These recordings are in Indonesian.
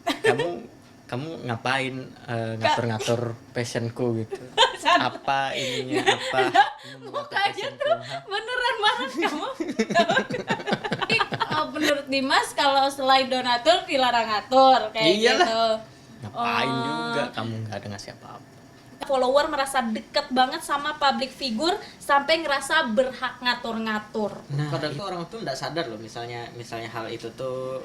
kamu kamu ngapain ngatur-ngatur passionku gitu? Apa ininya apa? Kamu mau ngatur Mukanya passionku? tuh Hah? beneran marah kamu. Menurut Dimas kalau selain donatur dilarang ngatur kayak Iyalah. gitu. Ngapain Oh. juga kamu nggak ada ngasih apa-apa? Follower merasa deket banget sama public figure sampai ngerasa berhak ngatur-ngatur. Nah, kadang tuh orang tuh nggak sadar loh, misalnya hal itu tuh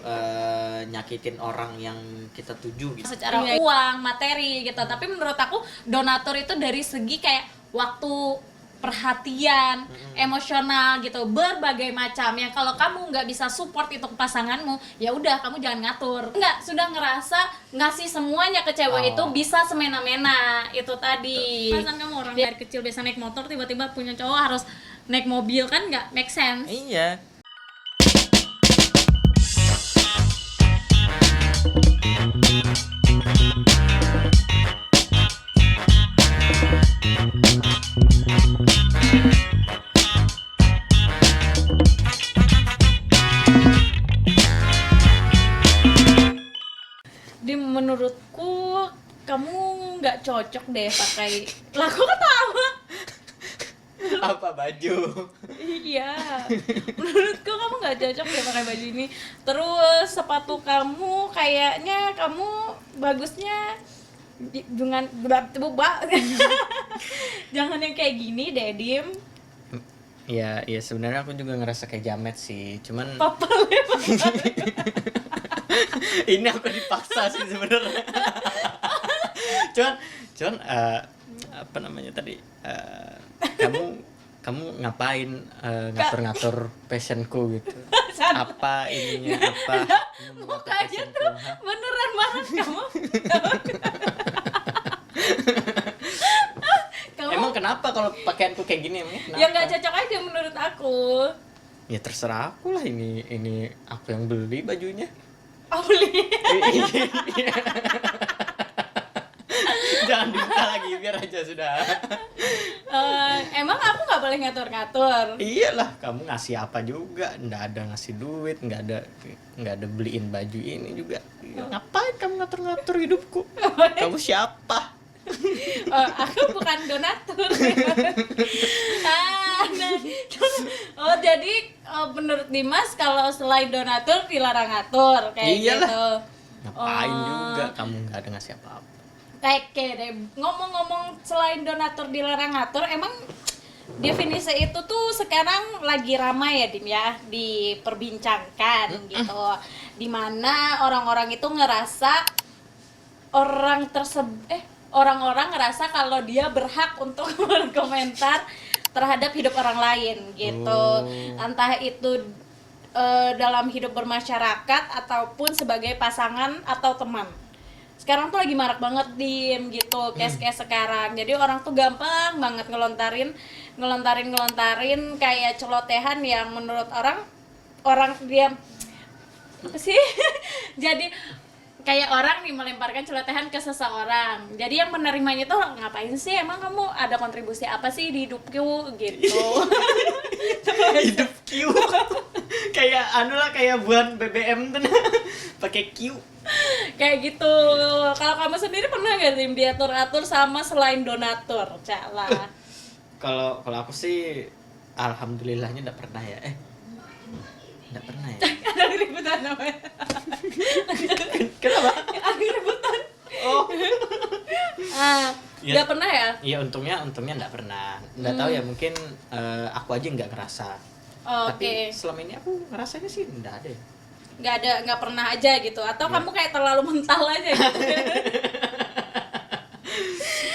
nyakitin orang yang kita tuju gitu. Secara uang, materi gitu. Tapi menurut aku donatur itu dari segi kayak waktu, perhatian, emosional gitu, berbagai macam. Yang kalau kamu nggak bisa support itu ke pasanganmu, ya udah kamu jangan ngatur. Nggak, sudah ngerasa ngasih semuanya ke cewek itu bisa semena-mena itu tadi. Perasaan kamu orang dari kecil biasa naik motor, tiba-tiba punya cowok harus naik mobil, kan nggak make sense. Iya. Menurutku kamu nggak cocok deh pakai laku ketawa. Apa baju? Iya, menurutku kamu nggak cocok deh pakai baju ini. Terus sepatu kamu kayaknya kamu bagusnya dengan jangan yang kayak gini deh, Dim. Iya, iya sebenarnya aku juga ngerasa kayak jamet sih. Cuman Papa ini aku dipaksa sih sebenarnya. cuman apa namanya tadi? Kamu ngapain ngatur-ngatur passionku gitu? Apa ininya apa? Kamu mau ngatur mukanya passionku? tuh Hah? beneran marah kamu. Kamu Emang kenapa kalau pakaianku kayak gini? Emang kenapa? ya nggak cocok aja menurut aku. Ya terserah aku lah, ini aku yang beli bajunya. Oh, beli. Jangan dibuka lagi, biar aja sudah. Emang aku nggak boleh ngatur-ngatur. Iyalah, kamu ngasih apa juga, nggak ada ngasih duit, nggak ada beliin baju ini juga. Ya, ngapain kamu ngatur-ngatur hidupku? Kamu siapa? Aku bukan donatur. Oh, jadi menurut Dimas kalau selain donatur dilarang ngatur kayak Iyalah. gitu. Ngapain juga kamu nggak ada ngasih apa-apa? Kayak deh, ngomong-ngomong selain donatur dilarang ngatur, emang definisi itu tuh sekarang lagi ramai ya, Dim, ya, diperbincangkan gitu. Dimana orang-orang itu ngerasa orang-orang ngerasa kalau dia berhak untuk berkomentar terhadap hidup orang lain gitu. Entah itu dalam hidup bermasyarakat ataupun sebagai pasangan atau teman. Sekarang tuh lagi marak banget, Dim, gitu, case-case sekarang. Jadi orang tuh gampang banget ngelontarin kayak celotehan yang menurut orang dia apa sih? Jadi kayak orang nih melemparkan celotehan ke seseorang. Jadi yang menerimanya tuh ngapain sih? Emang kamu ada kontribusi apa sih di hidupku gitu. Hidup Q. Kayak kayak buan BBM tuh pakai Q. Kayak gitu. Kalau kamu sendiri pernah nggak, Dim, diatur-atur sama selain donatur? Cak lah. Kalau aku sih alhamdulillahnya enggak pernah ya. Enggak pernah ya. Ada keributan namanya. Kenapa? Ada keributan. Oh. Nggak pernah ya? Iya, untungnya enggak pernah. Enggak tahu ya, mungkin aku aja enggak ngerasa. Tapi Oke. selama ini aku ngerasanya sih enggak ada ya. Nggak pernah aja gitu. Atau kamu kayak terlalu mental aja gitu.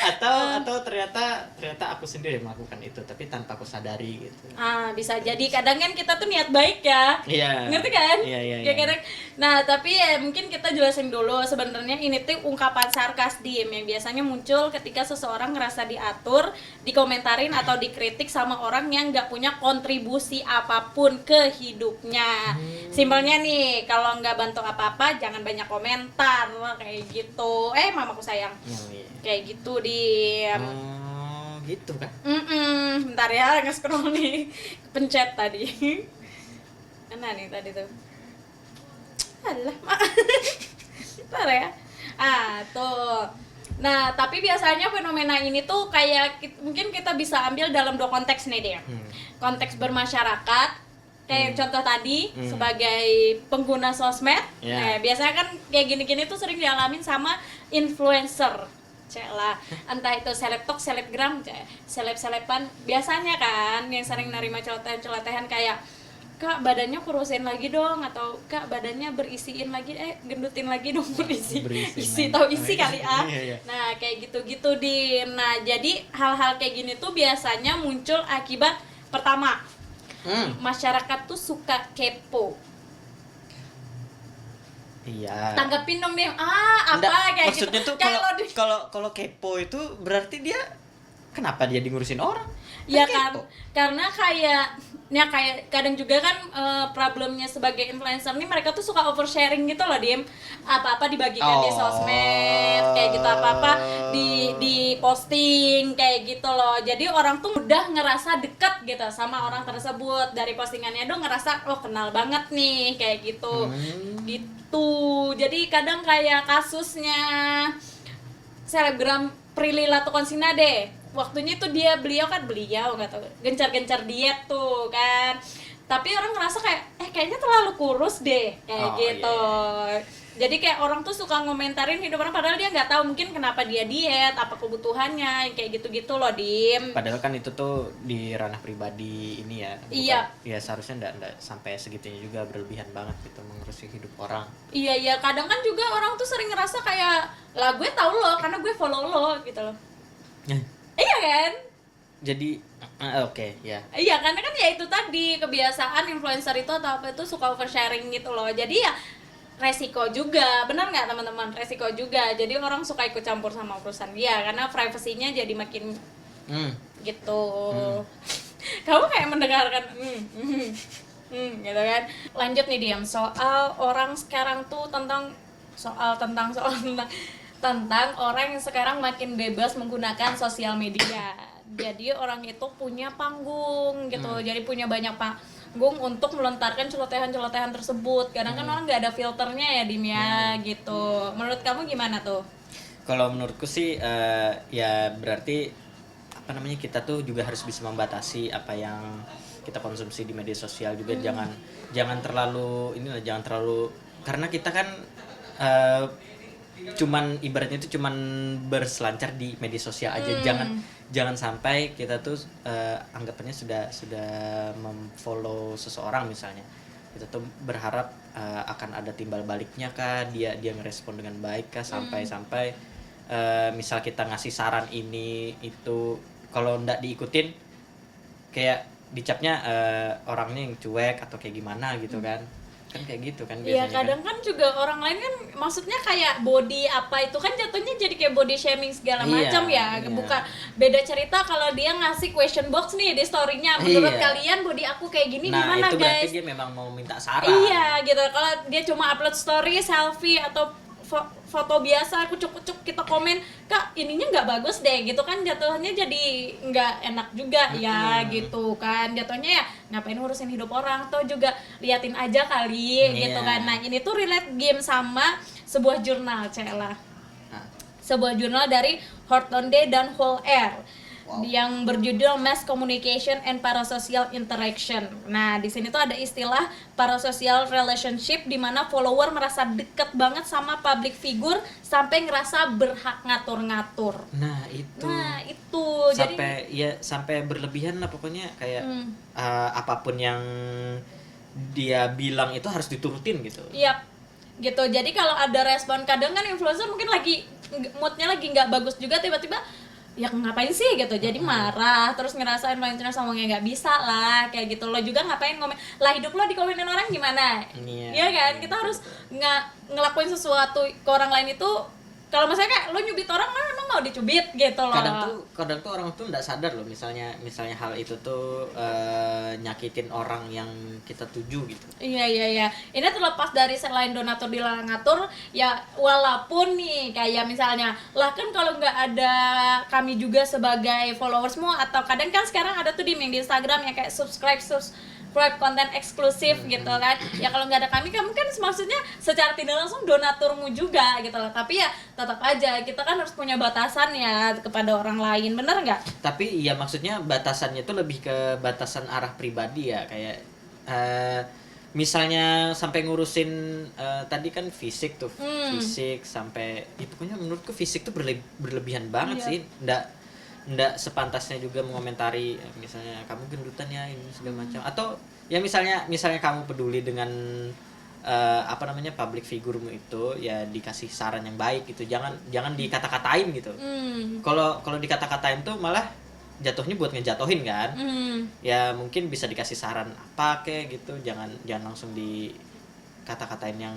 Atau ternyata aku sendiri yang melakukan itu tapi tanpa aku sadari gitu. Bisa jadi. Kadang kan kita tuh niat baik ya. Iya. Ngerti kan? Iya. Ya kadang. Nah, tapi ya mungkin kita jelasin dulu sebenarnya ini tuh ungkapan sarkas, Dim, yang biasanya muncul ketika seseorang ngerasa diatur, dikomentarin atau dikritik sama orang yang nggak punya kontribusi apapun ke hidupnya. Simpelnya nih, kalau nggak bantu apa-apa jangan banyak komentar kayak gitu. Mamaku sayang. Iya. Kayak gitu, Dim. Oh, gitu kan. Bentar ya, nge-scroll nih. Pencet tadi. Mana nih tadi tuh? Alah, Bentar ya. Tuh. Nah, tapi biasanya fenomena ini tuh kayak mungkin kita bisa ambil dalam dua konteks nih dia. Konteks bermasyarakat, kayak contoh tadi sebagai pengguna sosmed. Yeah. Biasanya kan kayak gini-gini tuh sering dialamin sama influencer. Lah, entah itu selebtok, selebgram, seleb-seleban biasanya kan yang sering nerima celotehan-celotehan kayak Kak badannya kurusin lagi dong, atau Kak badannya berisiin lagi, gendutin lagi dong, isi tahu isi kali Iya. Nah kayak gitu-gitu Nah jadi hal-hal kayak gini tuh biasanya muncul akibat pertama masyarakat tuh suka kepo. Iya. Tanggepin dong Dim, apa Nggak, kayak maksudnya gitu. tuh kalau kepo itu berarti dia kenapa dia ngurusin orang? Ya Kan kan, kepo. karena kayak kadang juga kan problemnya sebagai influencer nih mereka tuh suka oversharing gitu loh Dim. Apa-apa dibagikan di sosmed, kayak gitu apa-apa di posting kayak gitu loh. Jadi orang tuh udah ngerasa deket gitu sama orang tersebut dari postingannya dong, ngerasa kenal banget nih kayak gitu. Gitu. Jadi kadang kayak kasusnya selebgram Prilly Latuconsina deh, waktunya tuh beliau nggak tahu gencar-gencar diet tuh kan, tapi orang ngerasa kayak kayaknya terlalu kurus deh kayak gitu. Jadi kayak orang tuh suka ngomentarin hidup orang padahal dia nggak tahu mungkin kenapa dia diet, apa kebutuhannya, kayak gitu-gitu loh Dim. Padahal kan itu tuh di ranah pribadi ini ya. Iya. Ya seharusnya enggak sampai segitunya juga, berlebihan banget gitu mengurusi hidup orang. Iya, kadang kan juga orang tuh sering ngerasa kayak lah gue tahu lo karena gue follow lo gitu loh. Iya kan? Jadi oke, ya. Iya, karena kan ya itu tadi kebiasaan influencer itu atau apa itu suka oversharing gitu loh. Jadi ya resiko juga, benar nggak teman-teman? Resiko juga. Jadi orang suka ikut campur sama urusan dia karena privasinya jadi makin gitu. Kamu kayak mendengarkan gitu kan. Lanjut nih Diam, soal orang sekarang tuh tentang orang yang sekarang makin bebas menggunakan sosial media. Jadi orang itu punya panggung gitu. Jadi punya banyak panggung untuk melontarkan celotehan-celotehan tersebut. Kadang kan orang nggak ada filternya ya Dim ya gitu. Menurut kamu gimana tuh? Kalau menurutku sih ya berarti kita tuh juga harus bisa membatasi apa yang kita konsumsi di media sosial juga. jangan terlalu karena kita kan ibaratnya itu cuman berselancar di media sosial aja. Jangan sampai kita tuh anggapannya sudah memfollow seseorang misalnya, kita tuh berharap akan ada timbal baliknya kah, dia ngerespon dengan baik kah, sampai misal kita ngasih saran ini itu kalau ndak diikutin kayak dicapnya orangnya yang cuek atau kayak gimana gitu kan kayak gitu kan biasanya. Iya, kadang kan juga orang lain kan maksudnya kayak body apa itu kan jatuhnya jadi kayak body shaming segala macam ya. Bukan beda cerita kalau dia ngasih question box nih di story-nya. Menurut kalian body aku kayak gini gimana guys? Nah, itu berarti dia memang mau minta saran. Iya, gitu. Kalau dia cuma upload story, selfie atau foto biasa kucuk-kucuk kita komen, Kak ininya nggak bagus deh gitu kan, jatuhnya jadi nggak enak juga ya gitu kan, jatuhnya ya ngapain ngurusin hidup orang, tuh juga liatin aja kali gitu kan. Nah ini tuh relate game sama sebuah jurnal sebuah jurnal dari Horton Day dan Whole Air. Yang berjudul Mass Communication and Parasocial Interaction. Nah, di sini tuh ada istilah parasocial relationship di mana follower merasa deket banget sama public figure sampai ngerasa berhak ngatur-ngatur. Nah, itu. Sampai berlebihan lah pokoknya kayak apapun yang dia bilang itu harus diturutin gitu. Iya. Gitu. Jadi kalau ada respon, kadang kan influencer mungkin lagi moodnya lagi nggak bagus juga, tiba-tiba ya ngapain sih gitu, jadi marah terus ngerasain influencer ngomongnya nggak bisa lah kayak gitu. Lo juga ngapain komen lah, hidup lo dikomenin orang gimana? Iya kan, kita harus ngelakuin sesuatu ke orang lain itu. Kalau misalnya kayak lo nyubit orang, lo emang mau dicubit gitu loh. Kadang tuh orang tuh nggak sadar loh, misalnya hal itu tuh nyakitin orang yang kita tuju gitu. Iya. Ini terlepas dari selain donatur dilarang ngatur, ya walaupun nih kayak misalnya lah kan kalau nggak ada kami juga sebagai followersmu, atau kadang kan sekarang ada tuh di Instagram yang kayak subscribe subscribe konten eksklusif gitu kan. Ya kalau nggak ada kami kan maksudnya secara tidak langsung donaturmu juga gitu loh. Tapi ya tetap aja kita kan harus punya batasan ya kepada orang lain, bener nggak? Tapi ya maksudnya batasannya itu lebih ke batasan arah pribadi ya, kayak misalnya sampai ngurusin tadi kan fisik tuh, fisik sampai itu pokoknya menurutku fisik tuh berlebihan banget sih. Nggak sepantasnya juga mengomentari misalnya kamu gendutan ya ini segala macam, atau ya misalnya kamu peduli dengan public figuremu itu, ya dikasih saran yang baik gitu, jangan dikata-katain gitu. Kalau dikata-katain tuh malah jatuhnya buat ngejatuhin kan. Ya mungkin bisa dikasih saran apa kayak gitu, jangan langsung dikata-katain yang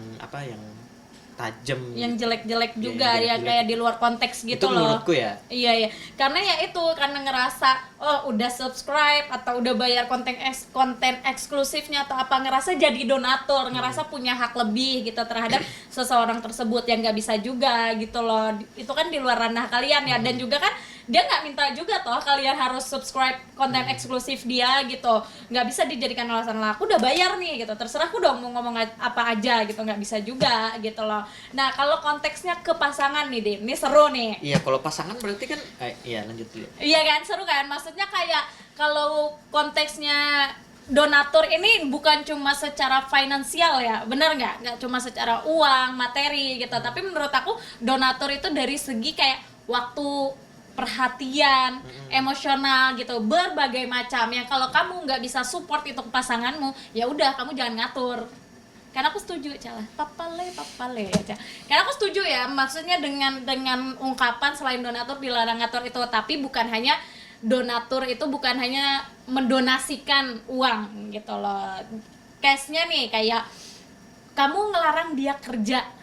tajam, yang gitu. jelek-jelek juga yang ya kayak di luar konteks gitu itu loh. menurutku ya. Iya, karena ya itu karena ngerasa udah subscribe atau udah bayar konten eksklusifnya atau apa, ngerasa jadi donatur, ngerasa punya hak lebih gitu terhadap seseorang tersebut, yang nggak bisa juga gitu loh. Itu kan di luar ranah kalian ya. Dan juga kan dia nggak minta juga toh kalian harus subscribe konten eksklusif dia gitu, nggak bisa dijadikan alasan lah aku udah bayar nih gitu, terserah aku dong mau ngomong apa aja gitu, nggak bisa juga gitu loh. Nah kalau konteksnya ke pasangan nih Dim, ini seru nih. Iya, kalau pasangan berarti kan iya lanjut dulu. Iya kan, seru kan, maksudnya kayak kalau konteksnya donatur ini bukan cuma secara finansial ya, bener nggak cuma secara uang materi gitu, tapi menurut aku donatur itu dari segi kayak waktu, perhatian, emosional gitu, berbagai macam. Yang kalau kamu nggak bisa support itu ke pasanganmu, ya udah kamu jangan ngatur. Karena aku setuju, papale aja. Karena aku setuju ya, maksudnya dengan ungkapan selain donatur dilarang ngatur itu, tapi bukan hanya donatur itu bukan hanya mendonasikan uang gitu loh. Case-nya nih kayak kamu ngelarang dia kerja.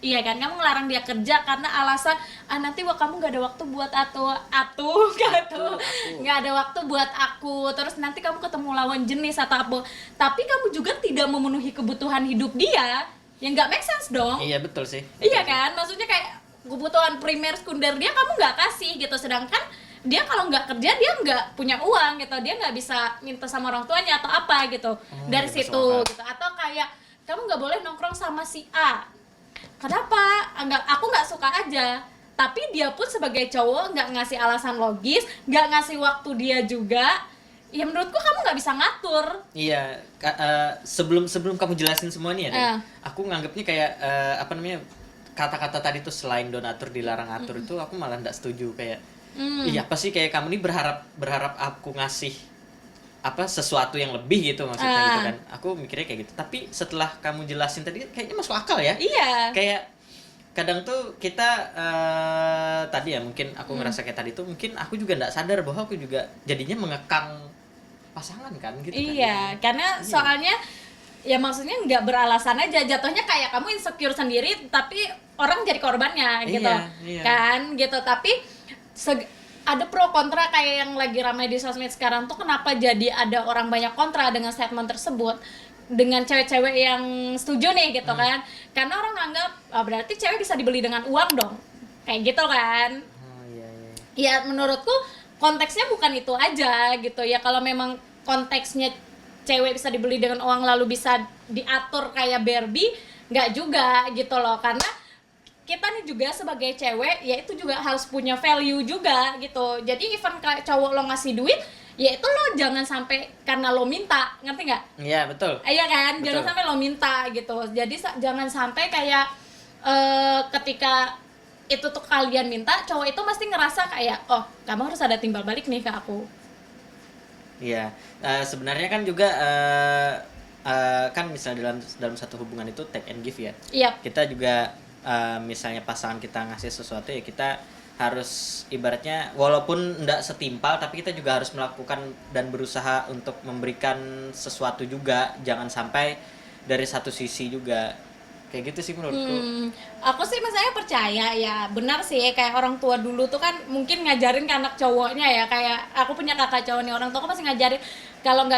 Iya kan, kamu ngelarang dia kerja karena alasan nanti kamu nggak ada waktu buat nggak ada waktu buat aku, terus nanti kamu ketemu lawan jenis atau apa, tapi kamu juga tidak memenuhi kebutuhan hidup dia, yang nggak make sense dong. Iya betul sih. Iya kan, maksudnya kayak kebutuhan primer sekunder dia kamu nggak kasih gitu, sedangkan dia kalau nggak kerja dia nggak punya uang gitu, dia nggak bisa minta sama orang tuanya atau apa gitu. Dari situ gitu. Atau kayak kamu nggak boleh nongkrong sama si A. Kenapa? Aku nggak suka aja. Tapi dia pun sebagai cowok nggak ngasih alasan logis, nggak ngasih waktu dia juga. Ya menurutku kamu nggak bisa ngatur. Iya, sebelum kamu jelasin semuanya ya, aku nganggapnya kayak kata-kata tadi tuh selain donatur dilarang atur itu aku malah nggak setuju, kayak iya apa sih, kayak kamu nih berharap aku ngasih sesuatu yang lebih gitu maksudnya gitu kan. Aku mikirnya kayak gitu. Tapi setelah kamu jelasin tadi kayaknya masuk akal ya. Iya. Kayak kadang tuh kita tadi ya mungkin aku ngerasa kayak tadi tuh mungkin aku juga nggak sadar bahwa aku juga jadinya mengekang pasangan kan gitu. Iya, kan. karena soalnya ya maksudnya nggak beralasan aja, jatuhnya kayak kamu insecure sendiri tapi orang jadi korbannya gitu. Iya. Kan gitu. Tapi ada pro kontra kayak yang lagi ramai di sosmed sekarang tuh, kenapa jadi ada orang banyak kontra dengan statement tersebut, dengan cewek-cewek yang setuju nih gitu kan, karena orang anggap berarti cewek bisa dibeli dengan uang dong, kayak gitu kan. Iya. Ya menurutku konteksnya bukan itu aja gitu ya. Kalau memang konteksnya cewek bisa dibeli dengan uang lalu bisa diatur kayak Barbie, nggak juga gitu loh, karena kita nih juga sebagai cewek ya itu juga harus punya value juga gitu. Jadi even kayak cowok lo ngasih duit, ya itu lo jangan sampai karena lo minta, ngerti nggak? Iya betul. Iya kan, betul. jangan sampai lo minta gitu. Jadi jangan sampai kayak ketika itu tuh kalian minta, cowok itu mesti ngerasa kayak kamu harus ada timbal balik nih ke aku. Iya, sebenarnya kan juga kan misalnya dalam satu hubungan itu take and give ya. Iya. Kita juga misalnya pasangan kita ngasih sesuatu ya kita harus ibaratnya walaupun enggak setimpal tapi kita juga harus melakukan dan berusaha untuk memberikan sesuatu juga, jangan sampai dari satu sisi juga. Kayak gitu sih menurutku. Aku sih misalnya percaya ya, benar sih kayak orang tua dulu tuh kan mungkin ngajarin ke anak cowoknya ya, kayak aku punya kakak cowok nih, orang tua masih ngajarin kalau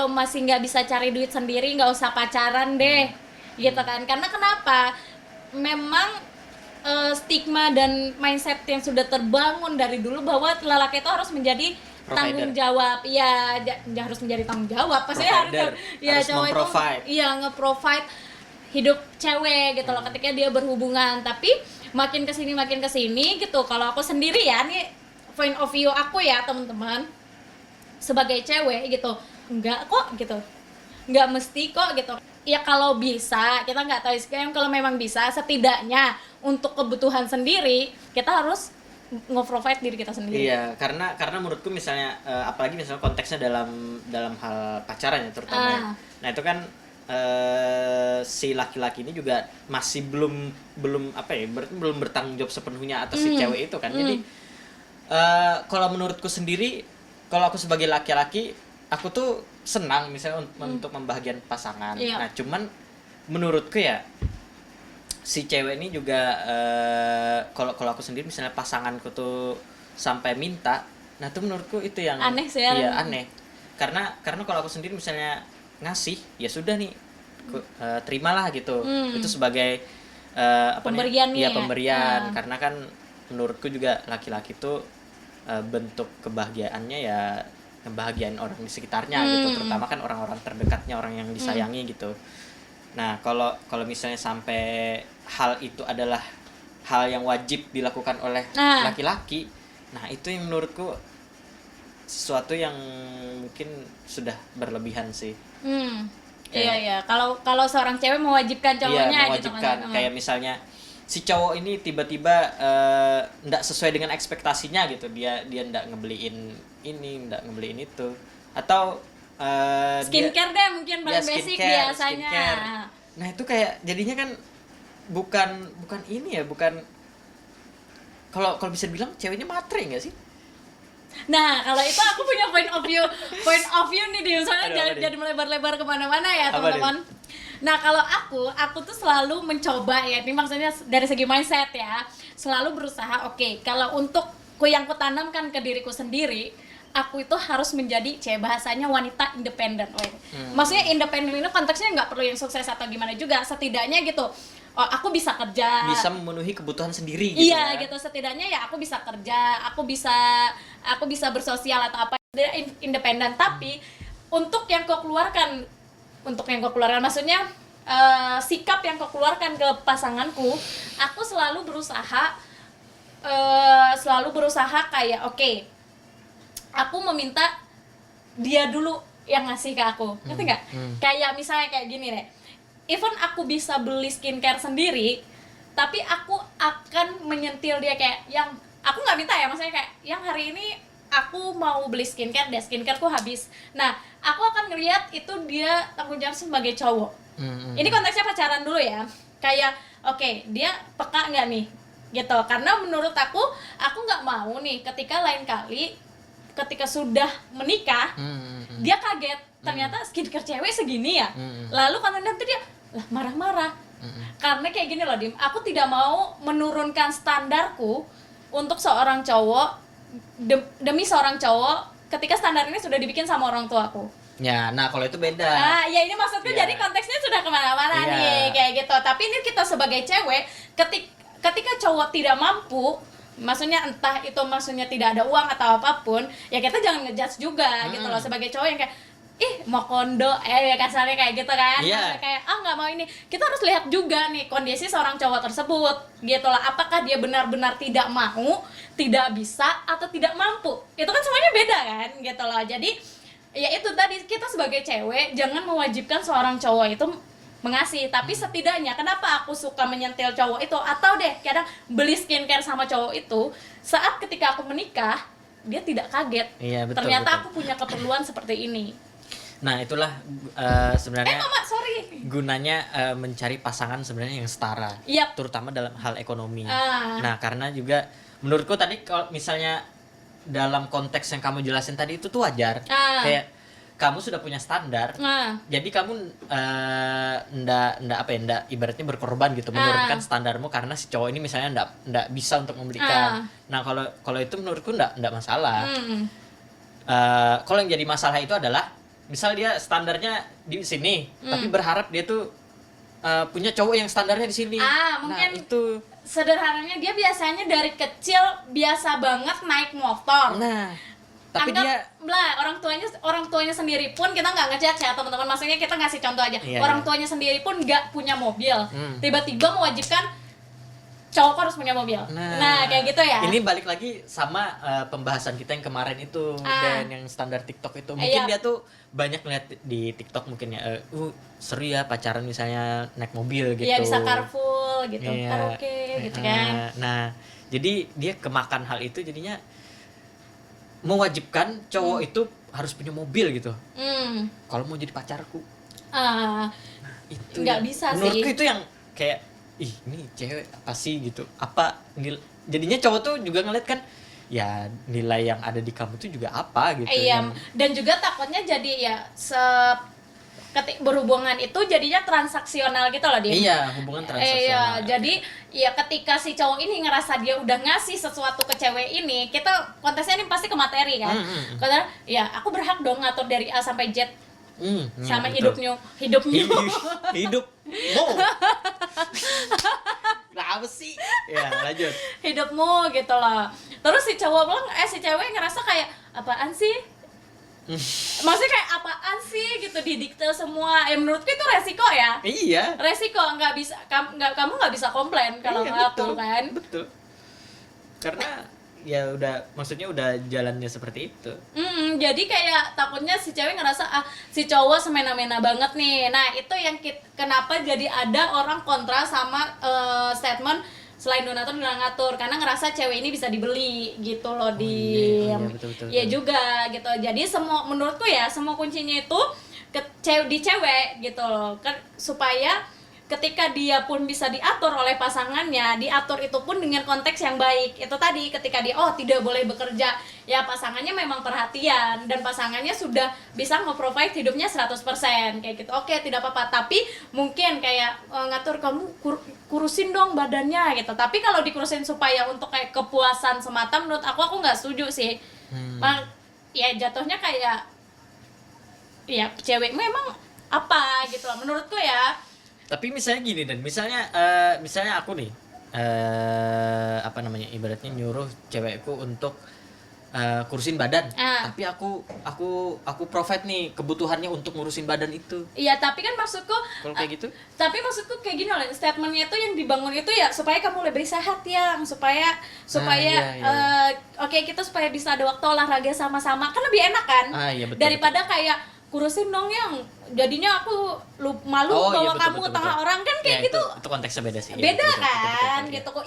masih nggak bisa cari duit sendiri nggak usah pacaran deh, gitu kan. Karena kenapa? Memang stigma dan mindset yang sudah terbangun dari dulu bahwa lelaki itu harus menjadi tanggung jawab, iya harus menjadi tanggung jawab, pasti Provider, ya harus cowok itu memprovide. iya nge-provide hidup cewek gitu loh ketika dia berhubungan. Tapi makin kesini gitu, kalau aku sendiri ya, nih point of view aku ya teman-teman, sebagai cewek gitu, enggak kok gitu, nggak mesti kok gitu ya. Kalau bisa, kita nggak tahu sekarang, kalau memang bisa setidaknya untuk kebutuhan sendiri kita harus nge-provide diri kita sendiri. Iya, karena menurutku misalnya apalagi misalnya konteksnya dalam hal pacaran ya terutama ya. Nah itu kan si laki-laki ini juga masih belum apa ya, belum bertanggung jawab sepenuhnya atas si cewek itu kan. Jadi kalau menurutku sendiri, kalau aku sebagai laki-laki, aku tuh senang misalnya untuk membahagiakan pasangan. Iya. Nah cuman menurutku ya si cewek ini juga kalau aku sendiri misalnya pasanganku tuh sampai minta, nah tuh menurutku itu yang Aneh sih. Iya aneh, karena kalau aku sendiri misalnya ngasih, ya sudah nih terimalah gitu. Itu sebagai Pemberian nih ya ya? pemberian. Karena kan menurutku juga laki-laki tuh bentuk kebahagiaannya ya ngebahagiain orang di sekitarnya gitu, terutama kan orang-orang terdekatnya, orang yang disayangi gitu. Nah kalau misalnya sampai hal itu adalah hal yang wajib dilakukan oleh laki-laki, nah itu yang menurutku sesuatu yang mungkin sudah berlebihan sih. Iya. Kalau seorang cewek mewajibkan cowoknya gitu mewajibkan. Kayak misalnya si cowok ini tiba-tiba ndak sesuai dengan ekspektasinya gitu, dia ndak ngebeliin ini, ndak ngebeliin itu, atau skincare deh mungkin paling basic biasanya. Skincare. Nah itu kayak jadinya kan bukan ini ya, bukan, kalau bisa dibilang ceweknya matre nggak sih? Nah kalau itu aku punya point of view nih, di soalnya jadi melebar-lebar kemana-mana ya teman-teman. Nah kalau aku tuh selalu mencoba ya, ini maksudnya dari segi mindset ya, selalu berusaha kalau untuk yang kutanamkan ke diriku sendiri, aku itu harus menjadi bahasanya wanita independen. Maksudnya independen itu konteksnya nggak perlu yang sukses atau gimana juga, setidaknya gitu. Oh, aku bisa kerja, bisa memenuhi kebutuhan sendiri gitu. Iya gitu, setidaknya ya aku bisa kerja, aku bisa bersosial atau apa, independen. Tapi untuk yang kau keluarkan maksudnya sikap yang kau keluarkan ke pasanganku, aku selalu berusaha kayak aku meminta dia dulu yang ngasih ke aku, ngerti nggak? Kayak misalnya kayak gini deh, even aku bisa beli skincare sendiri, tapi aku akan menyentil dia kayak yang aku nggak minta ya, maksudnya kayak yang hari ini aku mau beli skincare deh, skincareku habis. Nah, aku akan ngeliat itu dia tanggung jawab sebagai cowok. Ini konteksnya pacaran dulu ya, kayak dia peka nggak nih gitu, karena menurut aku nggak mau nih ketika lain kali ketika sudah menikah dia kaget ternyata skincare cewek segini ya. Lalu karena nanti dia marah-marah. Karena kayak gini loh, Dim, aku tidak mau menurunkan standarku untuk seorang cowok demi seorang cowok ketika standar ini sudah dibikin sama orang tuaku. Ya, nah kalau itu beda. Ya ini maksudku jadi konteksnya sudah kemana-mana nih kayak gitu. Tapi ini kita sebagai cewek, ketika cowok tidak mampu, maksudnya entah itu maksudnya tidak ada uang atau apapun, ya kita jangan ngejudge juga gitu loh sebagai cowok yang kayak mau kondo kasarnya kayak gitu kan. Maksudnya kayak nggak mau ini. Kita harus lihat juga nih kondisi seorang cowok tersebut gitu loh, apakah dia benar-benar tidak mau, tidak bisa, atau tidak mampu. Itu kan semuanya beda kan gitu loh. Jadi ya itu tadi, kita sebagai cewek jangan mewajibkan seorang cowok itu mengasih, tapi setidaknya kenapa aku suka menyentil cowok itu, atau deh kadang beli skincare sama cowok itu, saat ketika aku menikah dia tidak kaget. Iya, betul, ternyata betul. aku punya keperluan seperti ini. Nah itulah sebenarnya sorry. gunanya mencari pasangan sebenarnya yang setara, Yap. terutama dalam hal ekonomi. Nah karena juga menurutku tadi kalau misalnya dalam konteks yang kamu jelasin tadi itu tuh wajar. Kayak kamu sudah punya standar, jadi kamu ndak ibaratnya berkorban gitu menurunkan standarmu karena si cowok ini misalnya ndak bisa untuk membelikan. Nah kalau itu menurutku ndak masalah. Kalau yang jadi masalah itu adalah misal dia standarnya di sini, tapi berharap dia tuh punya cowok yang standarnya di sini. Mungkin nah itu sederhananya dia biasanya dari kecil biasa banget naik motor. Nah Tapi dia orang tuanya sendiri pun kita nggak ngejudge ya teman-teman, maksudnya kita ngasih contoh aja. Iya, orang iya. tuanya sendiri pun nggak punya mobil, tiba-tiba mewajibkan cowok harus punya mobil. Nah kayak gitu ya. Ini balik lagi sama pembahasan kita yang kemarin itu, dan yang standar TikTok itu. Mungkin dia tuh banyak ngeliat di TikTok mungkin ya, seru ya pacaran misalnya naik mobil gitu. Iya, bisa carpool gitu, Iya. karaoke gitu kan. Nah, jadi dia kemakan hal itu, jadinya mewajibkan cowok itu harus punya mobil gitu. Kalau mau jadi pacarku. Itu nggak bisa menurutku sih. itu yang kayak, ih ini cewek apa sih gitu, apa jadinya cowok tuh juga ngeliat kan, ya nilai yang ada di kamu tuh juga apa gitu. Iya, dan juga takutnya jadi ya berhubungan itu jadinya transaksional gitu loh dia. Iya, hubungan transaksional. Iya, jadi ya ketika si cowok ini ngerasa dia udah ngasih sesuatu ke cewek ini, kita kontesnya ini pasti ke materi kan. Karena ya aku berhak dong ngatur dari A sampai Z. Sama hidupnya. Hidup mau apa sih ya, lanjut Hidupmu gitu loh. Terus si cowok bilang si cewek ngerasa kayak apaan sih, maksudnya kayak apaan sih gitu, didikte semua. Menurutku itu resiko ya. Iya, Resiko, nggak bisa kamu nggak bisa komplain kalau ngatur kan. Betul, karena ya udah, maksudnya udah jalannya seperti itu. Jadi kayak takutnya si cewek ngerasa si cowok semena-mena banget nih. Nah itu yang kenapa jadi ada orang kontra sama statement selain donatur dan ngatur, karena ngerasa cewek ini bisa dibeli gitu loh. Betul. Ya juga gitu. Jadi semua, menurutku ya, semua kuncinya itu di cewek gitu loh kan, supaya ketika dia pun bisa diatur oleh pasangannya, diatur itu pun dengan konteks yang baik. Itu tadi, ketika dia tidak boleh bekerja, ya pasangannya memang perhatian dan pasangannya sudah bisa nge-provide hidupnya 100% kayak gitu. Oke, tidak apa-apa, tapi mungkin kayak ngatur kamu kurusin dong badannya gitu. Tapi kalau dikurusin supaya untuk kayak kepuasan semata, menurut aku nggak setuju sih. Ya jatuhnya kayak ya cewek memang apa gitu loh menurutku ya. Tapi misalnya gini, dan misalnya aku nih apa namanya, ibaratnya nyuruh cewekku untuk kurusin badan, tapi aku provide nih kebutuhannya untuk ngurusin badan itu. Iya, tapi kan maksudku kalau kayak gitu, tapi maksudku kayak gini loh, statementnya itu yang dibangun itu ya supaya kamu lebih sehat, yang supaya iya. Oke, kita supaya bisa ada waktu olahraga sama-sama, kan lebih enak kan. Iya, betul, daripada kayak kurusin dong yang jadinya aku malu bawa kamu ke tengah orang kan kayak ya, gitu. Itu konteksnya beda sih. Beda ya, kan betul, gitu kok.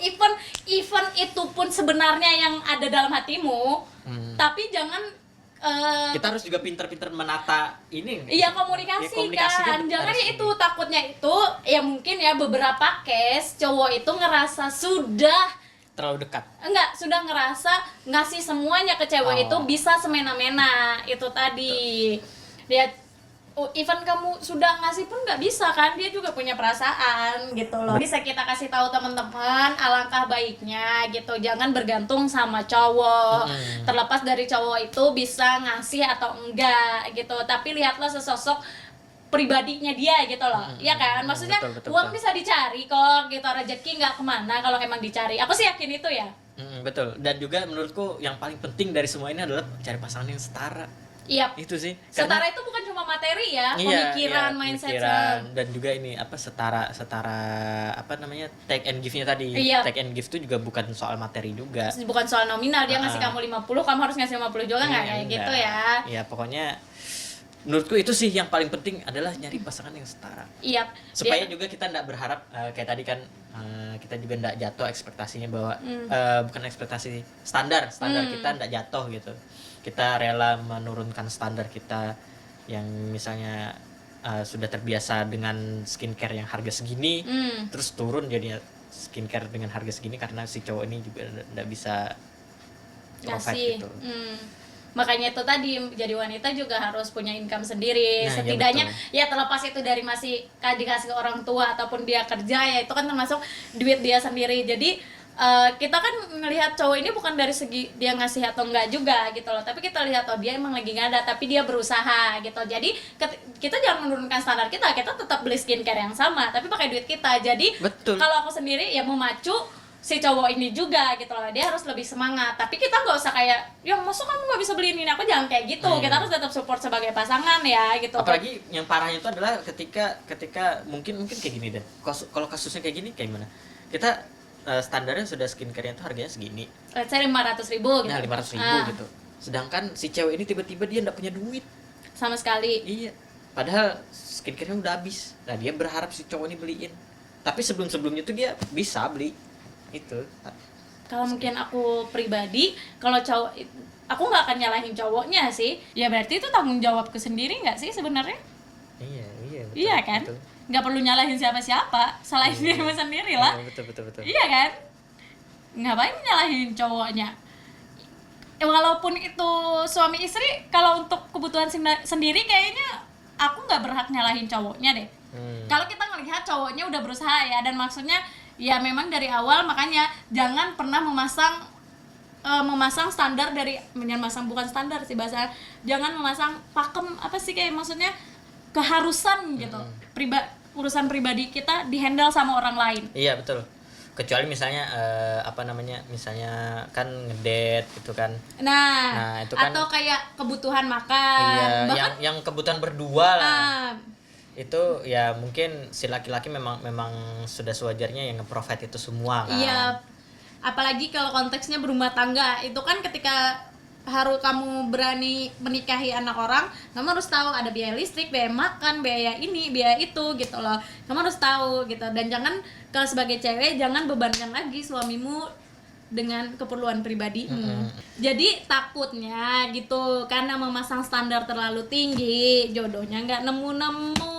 Even itu pun sebenarnya yang ada dalam hatimu, tapi jangan kita harus juga pinter-pinter menata ini. Iya, komunikasi kan. Jangan ya itu, takutnya itu ya mungkin ya beberapa case cowok itu ngerasa sudah terlalu dekat. Sudah ngerasa ngasih semuanya ke cewek itu bisa semena-mena. Itu tadi. Dia even kamu sudah ngasih pun nggak bisa kan, dia juga punya perasaan gitu loh. Bisa kita kasih tahu teman-teman, alangkah baiknya gitu, jangan bergantung sama cowok. Terlepas dari cowok itu bisa ngasih atau enggak gitu, tapi lihatlah sesosok pribadinya dia gitu loh. Iya kan, maksudnya betul. uang bisa dicari kok gitu, rezeki nggak kemana kalau emang dicari. Aku sih yakin itu ya. Betul. Dan juga menurutku yang paling penting dari semua ini adalah cari pasangan yang setara. Iya. Itu sih. Setara itu bukan cuma materi ya, pemikiran, mindset, dan juga ini setara apa namanya, take and give-nya tadi. Iya. Take and give itu juga bukan soal materi juga. Bukan soal nominal, dia ngasih kamu 50, kamu harus ngasih 50 juga nggak kayak gitu ya. Iya, pokoknya menurutku itu sih yang paling penting adalah nyari pasangan yang setara. Iya. Supaya juga kita nggak berharap kayak tadi kan, kita juga nggak jatuh ekspektasinya bahwa bukan ekspektasi, standar kita nggak jatuh gitu. Kita rela menurunkan standar kita yang misalnya sudah terbiasa dengan skincare yang harga segini, terus turun jadi skincare dengan harga segini karena si cowok ini juga nggak bisa provide gitu. Makanya itu tadi, jadi wanita juga harus punya income sendiri. Setidaknya ya terlepas itu dari masih dikasih ke orang tua ataupun dia kerja, ya itu kan termasuk duit dia sendiri. Jadi kita kan melihat cowok ini bukan dari segi dia ngasih atau enggak juga gitu loh, tapi kita lihat dia emang lagi nggak ada tapi dia berusaha gitu. Jadi kita jangan menurunkan standar kita tetap beli skincare yang sama tapi pakai duit kita. Jadi kalau aku sendiri ya memacu si cowok ini juga gitu loh, dia harus lebih semangat. Tapi kita nggak usah kayak, ya masuk kamu nggak bisa beliin ini, aku jangan kayak gitu. Kita harus tetap support sebagai pasangan ya gitu. Apalagi yang parahnya itu adalah ketika mungkin kayak gini deh. Kalau kasusnya kayak gini kayak gimana? Kita standarnya sudah skincare-nya itu harganya segini. Let's say 500.000 gitu. Nah, 500.000 gitu. Sedangkan si cewek ini tiba-tiba dia nggak punya duit sama sekali. Iya. Padahal skincare-nya udah habis. Nah, dia berharap si cowok ini beliin. Tapi sebelumnya tuh dia bisa beli itu. Kalau mungkin aku pribadi, kalau cowok, aku nggak akan nyalahin cowoknya sih. Ya berarti itu tanggung jawabku sendiri nggak sih sebenarnya? Iya, betul. Iya kan? Betul. Nggak perlu nyalahin siapa-siapa, salahin dirimu sendiri lah. Betul. Iya kan? Ngapain nyalahin cowoknya? Walaupun itu suami istri, kalau untuk kebutuhan sendiri kayaknya aku nggak berhak nyalahin cowoknya deh. Kalau kita ngelihat cowoknya udah berusaha ya, dan maksudnya ya memang dari awal, makanya jangan pernah memasang standar dari, bukan standar sih bahasa, jangan memasang pakem, apa sih kayak maksudnya keharusan gitu. Urusan pribadi kita dihandle sama orang lain. Iya, betul. Kecuali misalnya misalnya kan ngedate gitu kan. Nah itu kan, atau kayak kebutuhan makan. Iya, bahkan yang kebutuhan berdua lah. Itu ya mungkin si laki-laki memang sudah sewajarnya yang nge-provide itu semua kan. Iya, apalagi kalau konteksnya berumah tangga, itu kan ketika kamu berani menikahi anak orang, kamu harus tahu ada biaya listrik, biaya makan, biaya ini, biaya itu gitu loh. Kamu harus tahu gitu. Dan jangan, kalau sebagai cewek, jangan bebankan lagi suamimu dengan keperluan pribadimu. Jadi takutnya gitu, karena memasang standar terlalu tinggi, jodohnya nggak nemu-nemu.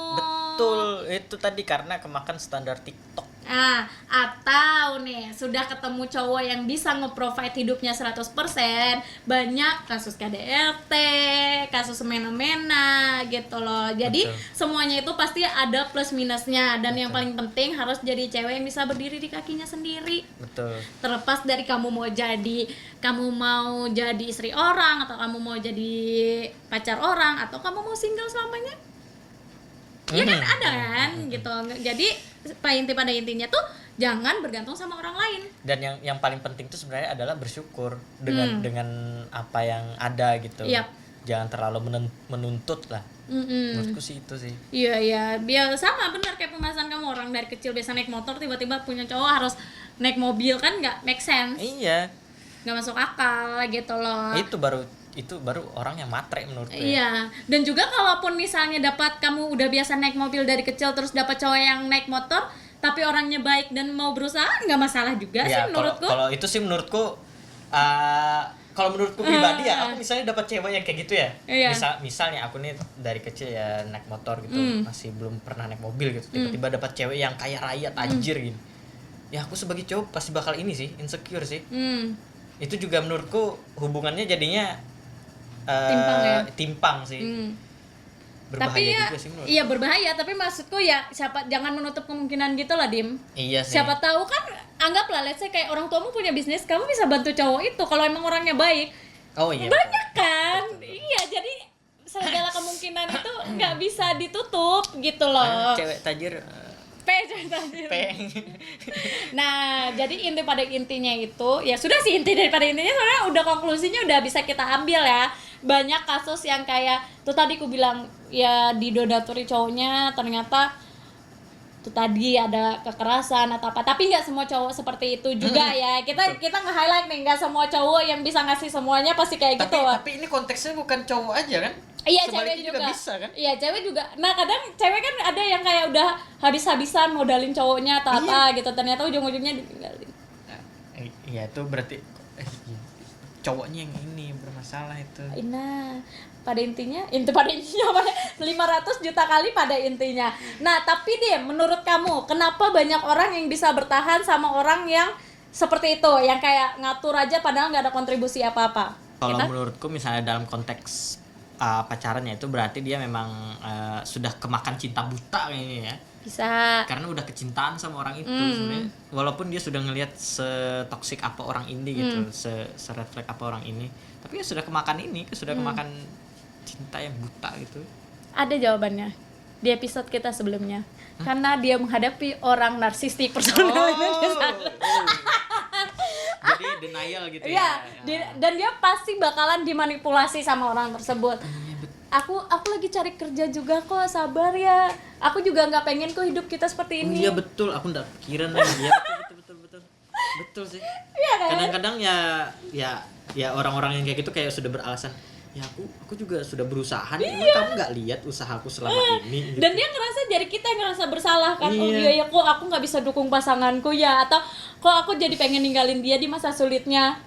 Betul, itu tadi karena kemakan standar TikTok. Atau nih sudah ketemu cowok yang bisa nge-provide hidupnya 100%, banyak kasus KDRT, kasus semena-mena gitu loh. Jadi semuanya itu pasti ada plus minusnya, dan yang paling penting harus jadi cewek yang bisa berdiri di kakinya sendiri. Betul. Terlepas dari kamu mau jadi istri orang, atau kamu mau jadi pacar orang, atau kamu mau single selamanya. Ya kan ada kan gitu. Jadi pada intinya tuh jangan bergantung sama orang lain. Dan yang paling penting tuh sebenarnya adalah bersyukur dengan apa yang ada gitu. Yep. Jangan terlalu menuntut lah. Menurutku sih itu sih. Iya, biar sama benar kayak pembahasan kamu, orang dari kecil biasa naik motor, tiba-tiba punya cowok harus naik mobil, kan nggak make sense. Iya. Nggak masuk akal gitu loh. Itu baru orang yang matre menurutku. Iya, dan juga kalaupun misalnya kamu udah biasa naik mobil dari kecil, terus dapat cowok yang naik motor tapi orangnya baik dan mau berusaha, nggak masalah juga ya, sih menurutku. Kalau itu sih menurutku kalau menurutku pribadi ya, aku misalnya dapat cewek yang kayak gitu ya. Iya. Misalnya aku nih dari kecil ya naik motor gitu, masih belum pernah naik mobil gitu. Tiba-tiba dapat cewek yang kaya raya, tajir gini. Ya aku sebagai cowok pasti bakal ini sih, insecure sih. Itu juga menurutku hubungannya jadinya timpang sih. Berbahaya tapi ya, juga sih menurut. Iya berbahaya, tapi maksudku ya jangan menutup kemungkinan gitu lah, Dim. Iya sih. Siapa tahu kan, anggaplah let's say kayak orang tuamu punya bisnis, kamu bisa bantu cowok itu kalau emang orangnya baik. Oh iya. Banyak kan? Betul. Iya, jadi segala kemungkinan itu nggak bisa ditutup gitu loh. Cewek tajir Nah, jadi inti pada intinya itu, ya sudah sih, inti daripada intinya sebenarnya udah, konklusinya udah bisa kita ambil ya. Banyak kasus yang kayak tuh tadi aku bilang ya, didodatori cowoknya ternyata tuh tadi ada kekerasan atau apa, tapi nggak semua cowok seperti itu juga ya. Kita nge-highlight nih, nggak semua cowok yang bisa ngasih semuanya pasti kayak gitu. Tapi ini konteksnya bukan cowok aja kan? Iya, cewek juga bisa kan? Iya, cewek juga. Nah, kadang cewek kan ada yang kayak udah habis-habisan modalin cowoknya atau apa gitu, ternyata ujung-ujungnya ditinggalin. Iya, itu berarti cowoknya yang ini bermasalah itu. Nah, pada intinya 500 juta kali pada intinya. Nah, tapi deh, menurut kamu kenapa banyak orang yang bisa bertahan sama orang yang seperti itu, yang kayak ngatur aja padahal nggak ada kontribusi apa-apa? Kalau menurutku misalnya dalam konteks pacarannya itu berarti dia memang sudah kemakan cinta buta kayaknya ya. Bisa. Karena udah kecintaan sama orang itu sebenarnya. Walaupun dia sudah ngelihat setoksik apa orang ini gitu, se-red flag apa orang ini, tapi ya sudah kemakan kemakan cinta yang buta gitu. Ada jawabannya di episode kita sebelumnya. Karena dia menghadapi orang narsistik personality disorder. denial gitu Iya, ya. dan dia pasti bakalan dimanipulasi sama orang tersebut. Aku lagi cari kerja juga kok, sabar ya. Aku juga nggak pengen kok hidup kita seperti ini. Iya betul, aku nggak pikiran lagi ya. Betul sih. Iya kan? Kadang-kadang ya orang-orang yang kayak gitu kayak sudah beralasan, ya aku juga sudah berusaha nih, emang kamu nggak lihat usahaku selama ini gitu. Dan dia ngerasa jadi kita yang ngerasa bersalah kan. Oh Iya. iya ya, kok aku nggak bisa dukung pasanganku ya, atau kok aku jadi pengen ninggalin dia di masa sulitnya.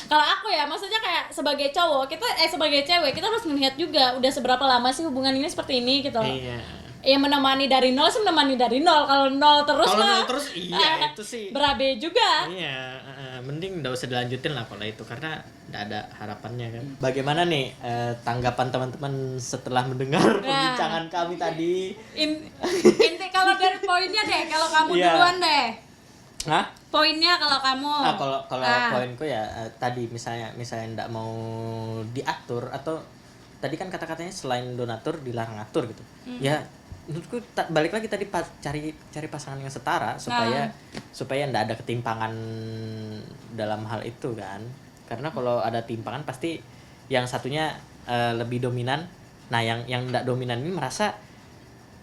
Kalau aku ya, maksudnya kayak sebagai cowok kita sebagai cewek kita harus melihat juga udah seberapa lama sih hubungan ini seperti ini gitu. Iya. Ya menemani dari nol sih menemani dari nol. Kalau nol terus Kalau mah nol terus iya itu sih. berabe juga. Iya, mending nggak usah dilanjutin lah kalau itu karena nggak ada harapannya kan. Bagaimana nih tanggapan teman-teman setelah mendengar perbincangan kami tadi? Inti kalau dari poinnya deh, kalau kamu Iya. duluan deh. Hah? Poinnya kalau kamu. Kalau poinku ya tadi misalnya nggak mau diatur atau tadi kan kata-katanya selain donatur dilarang atur gitu. Ya menurutku balik lagi tadi cari pasangan yang setara supaya nggak ada ketimpangan dalam hal itu kan. Karena kalau ada timpangan pasti yang satunya lebih dominan. Nah, yang nggak dominan ini merasa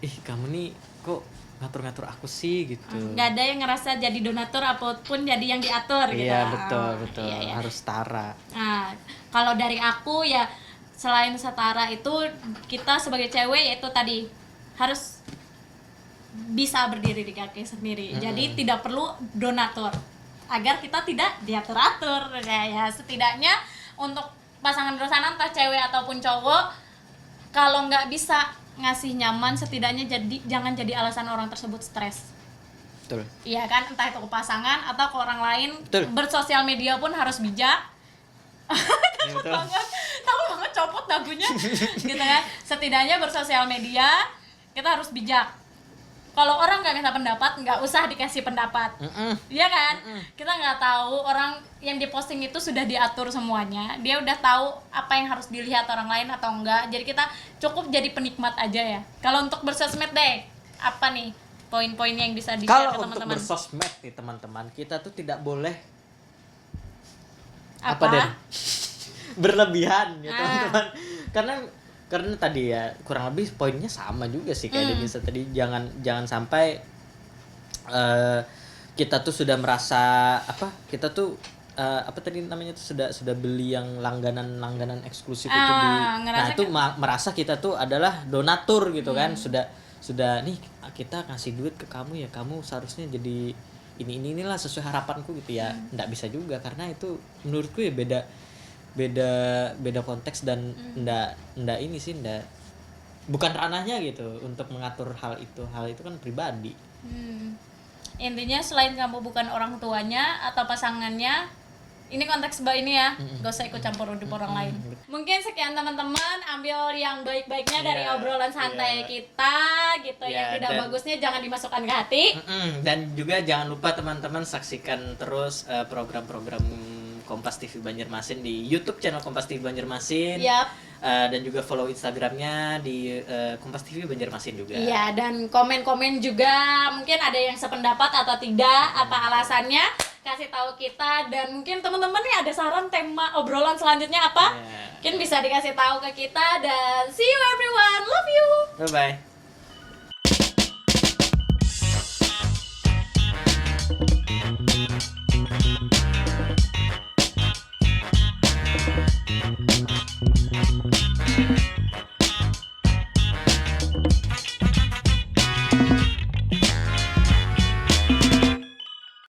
kamu nih kok ngatur-ngatur aku sih gitu. Nggak ada yang ngerasa jadi donatur apapun jadi yang diatur gitu. Iya, betul. Iya. Harus setara. Nah, kalau dari aku ya selain setara itu kita sebagai cewek yaitu tadi harus bisa berdiri di kaki sendiri. Jadi tidak perlu donatur agar kita tidak diatur-atur. Ya setidaknya untuk pasangan berusaha entah cewek ataupun cowok, kalau nggak bisa ngasih nyaman setidaknya jangan jadi alasan orang tersebut stres. Betul. Iya kan, entah itu ke pasangan atau ke orang lain. Betul. Bersosial media pun harus bijak. Ya, betul. Tahu banget copot dagunya gitu kan. Setidaknya bersosial media kita harus bijak. Kalau orang nggak minta pendapat, nggak usah dikasih pendapat. Iya kan? Kita nggak tahu orang yang diposting itu sudah diatur semuanya. Dia udah tahu apa yang harus dilihat orang lain atau enggak. Jadi kita cukup jadi penikmat aja ya. Kalau untuk bersosmed deh, apa nih poin-poin yang bisa di-share Kalau ke untuk teman-teman? bersosmed nih teman-teman, kita tuh tidak boleh Apa? Den? Berlebihan ya teman-teman. Karena tadi ya kurang lebih poinnya sama juga sih kayak Denisa tadi, jangan sampai kita tuh sudah merasa kita tuh apa tadi namanya tuh sudah beli yang langganan eksklusif itu nah itu merasa kita tuh adalah donatur gitu kan, sudah nih kita ngasih duit ke kamu ya, kamu seharusnya jadi inilah sesuai harapanku gitu ya. Nggak bisa juga karena itu menurutku ya beda konteks dan ndak ini sih bukan ranahnya gitu untuk mengatur hal itu kan pribadi. Intinya selain kamu bukan orang tuanya atau pasangannya, ini konteks ini ya, gak usah ikut campur hidup orang lain. Mungkin sekian teman-teman, ambil yang baik-baiknya dari obrolan santai kita gitu. Yang tidak bagusnya jangan dimasukkan ke hati. Dan juga jangan lupa teman-teman saksikan terus program-program Kompas TV Banjarmasin di YouTube channel Kompas TV Banjarmasin. Dan juga follow Instagramnya di Kompas TV Banjarmasin juga. Iya, dan komen-komen juga, mungkin ada yang sependapat atau tidak, apa alasannya, kasih tahu kita. Dan mungkin teman-teman nih ada saran tema obrolan selanjutnya apa? Mungkin bisa dikasih tahu ke kita. Dan see you everyone, love you. Bye bye.